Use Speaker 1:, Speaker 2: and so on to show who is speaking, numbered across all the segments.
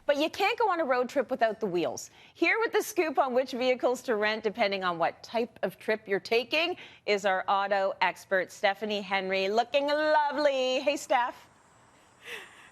Speaker 1: But you can't go on a road trip without the wheels. Here with the scoop on which vehicles to rent, depending on what type of trip you're taking, is our auto expert, Stephanie Henry, looking lovely. Hey, Steph.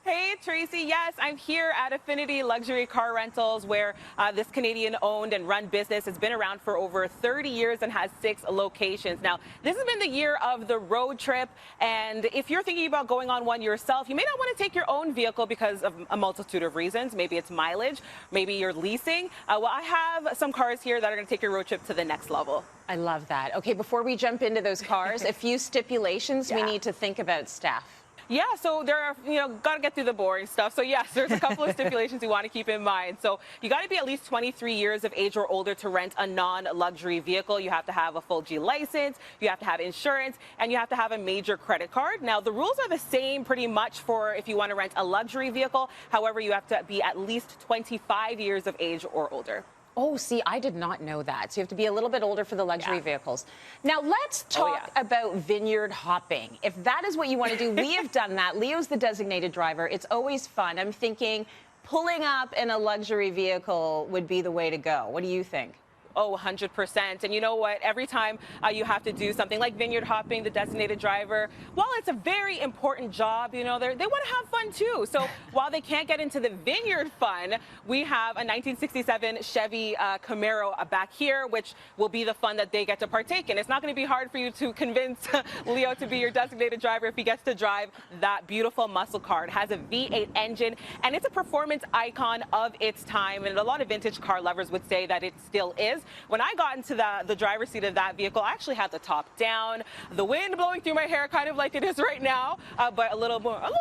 Speaker 2: Hey, Tracy. Yes, I'm here at Affinity Luxury Car Rentals, where this Canadian-owned and run business has been around for over 30 years and has 6 locations. Now, this has been the year of the road trip, and if you're thinking about going on one yourself, you may not want to take your own vehicle because of a multitude of reasons. Maybe it's mileage, maybe you're leasing. Well, I have some cars here that are going to take your road trip to the next level.
Speaker 1: I love that. Okay, before we jump into those cars, a few stipulations we need to think about, Steph.
Speaker 2: Yeah, so there are, got to get through the boring stuff. So yes, there's a couple of stipulations you want to keep in mind. So you got to be at least 23 years of age or older to rent a non-luxury vehicle. You have to have a full G license, you have to have insurance, and you have to have a major credit card. Now, the rules are the same pretty much for if you want to rent a luxury vehicle. However, you have to be at least 25 years of age or older.
Speaker 1: Oh, see, I did not know that. So you have to be a little bit older for the luxury vehicles. Now, let's talk about vineyard hopping. If that is what you want to do, we have done that. Leo's the designated driver. It's always fun. I'm thinking pulling up in a luxury vehicle would be the way to go. What do you think?
Speaker 2: Oh, 100%. And you know what? Every time you have to do something like vineyard hopping, the designated driver, while it's a very important job, they want to have fun too. So while they can't get into the vineyard fun, we have a 1967 Chevy CAMARO back here, which will be the fun that they get to partake in. It's not going to be hard for you to convince Leo to be your designated driver if he gets to drive that beautiful muscle car. It has a V8 engine, and it's a performance icon of its time. And a lot of vintage car lovers would say that it still is. When I got into the driver's seat of that vehicle, I actually had the top down, the wind blowing through my hair, kind of like it is right now, but a little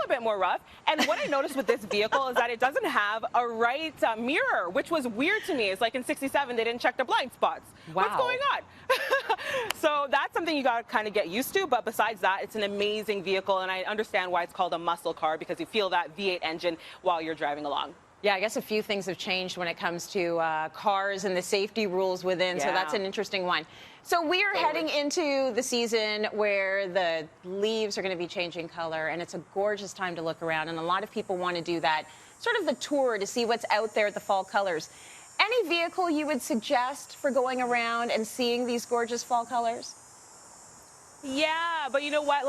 Speaker 2: bit more rough. And what I noticed with this vehicle is that it doesn't have a right mirror, which was weird to me. It's like in '67, they didn't check the blind spots.
Speaker 1: Wow.
Speaker 2: What's going on? So that's something you got to kind of get used to. But besides that, it's an amazing vehicle, and I understand why it's called a muscle car, because you feel that V8 engine while you're driving along.
Speaker 1: Yeah, I guess a few things have changed when it comes to cars and the safety rules within, so that's an interesting one. So we are heading into the season where the leaves are going to be changing color, and it's a gorgeous time to look around, and a lot of people want to do that, sort of the tour to see what's out there at the fall colors. Any vehicle you would suggest for going around and seeing these gorgeous fall colors?
Speaker 2: Yeah, but you know what?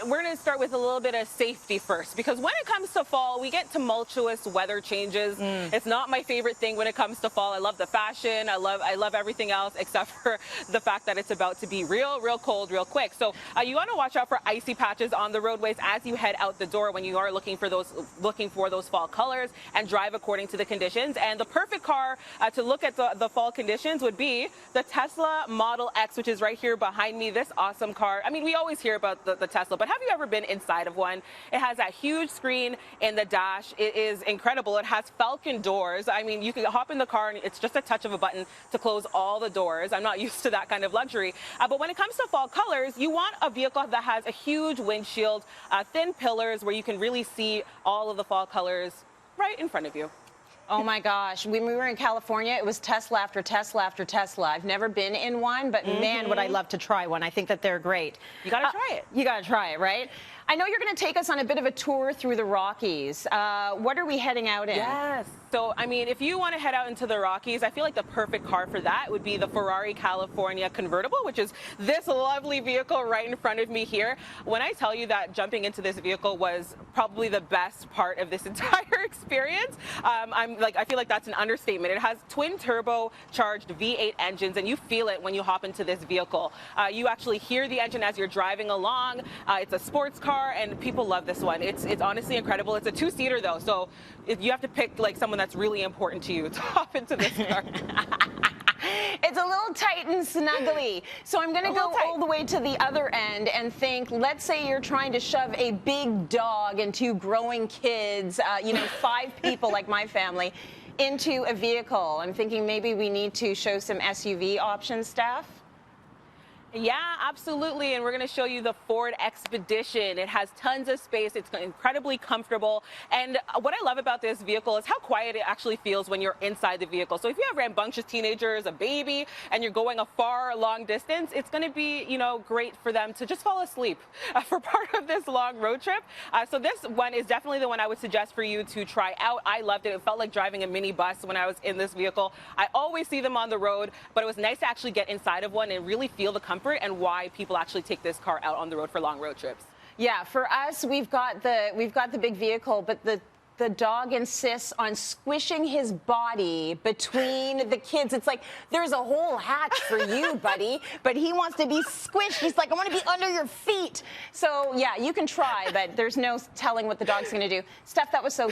Speaker 2: We're going to start with a little bit of safety first, because when it comes to fall, we get tumultuous weather changes. It's not my favorite thing when it comes to fall. I love the fashion. I love everything else except for the fact that it's about to be real cold, real quick. So you want to watch out for icy patches on the roadways as you head out the door when you are looking for those fall colors, and drive according to the conditions. And the perfect car to look at the fall conditions would be the Tesla Model X, which is right here behind me. This awesome car. I mean, we always hear about the Tesla, but have you ever been inside of one? It has that huge screen in the dash. It is incredible. It has Falcon doors. I mean, you can hop in the car and it's just a touch of a button to close all the doors. I'm not used to that kind of luxury. But when it comes to fall colors, you want a vehicle that has a huge windshield, thin pillars where you can really see all of the fall colors right in front of you.
Speaker 1: Oh my gosh, when we were in California, it was Tesla after Tesla after Tesla. I've never been in one, but man, would I love to try one. I think that they're great.
Speaker 2: You gotta try it.
Speaker 1: You gotta try it, right? I know you're going to take us on a bit of a tour through the Rockies. What are we heading out in?
Speaker 2: Yes. So, I mean, if you want to head out into the Rockies, I feel like the perfect car for that would be the Ferrari California Convertible, which is this lovely vehicle right in front of me here. When I tell you that jumping into this vehicle was probably the best part of this entire experience, I feel like that's an understatement. It has twin turbo charged V8 engines, and you feel it when you hop into this vehicle. You actually hear the engine as you're driving along. It's a sports car, and people love this one. It's honestly incredible. It's a 2-seater though, so you have to pick like someone that's really important to you to hop into this car.
Speaker 1: It's a little tight and snuggly. So I'm going to go all the way to the other end and think, let's say you're trying to shove a big dog and 2 growing kids, 5 people like my family, into a vehicle. I'm thinking maybe we need to show some SUV options, Steph.
Speaker 2: Yeah, absolutely. And we're going to show you the Ford Expedition. It has tons of space. It's incredibly comfortable. And what I love about this vehicle is how quiet it actually feels when you're inside the vehicle. So if you have rambunctious teenagers, a baby, and you're going a far long distance, it's going to be, you know, great for them to just fall asleep for part of this long road trip. So this one is definitely the one I would suggest for you to try out. I loved it. It felt like driving a mini bus when I was in this vehicle. I always see them on the road, but it was nice to actually get inside of one and really feel the comfort and why people actually take this car out on the road for long road trips.
Speaker 1: Yeah, for us, we've got the big vehicle, but the dog insists on squishing his body between the kids. It's like, there's a whole hatch for you, buddy, but he wants to be squished. He's like, I want to be under your feet. So yeah, you can try, but there's no telling what the dog's going to do. Steph, that was so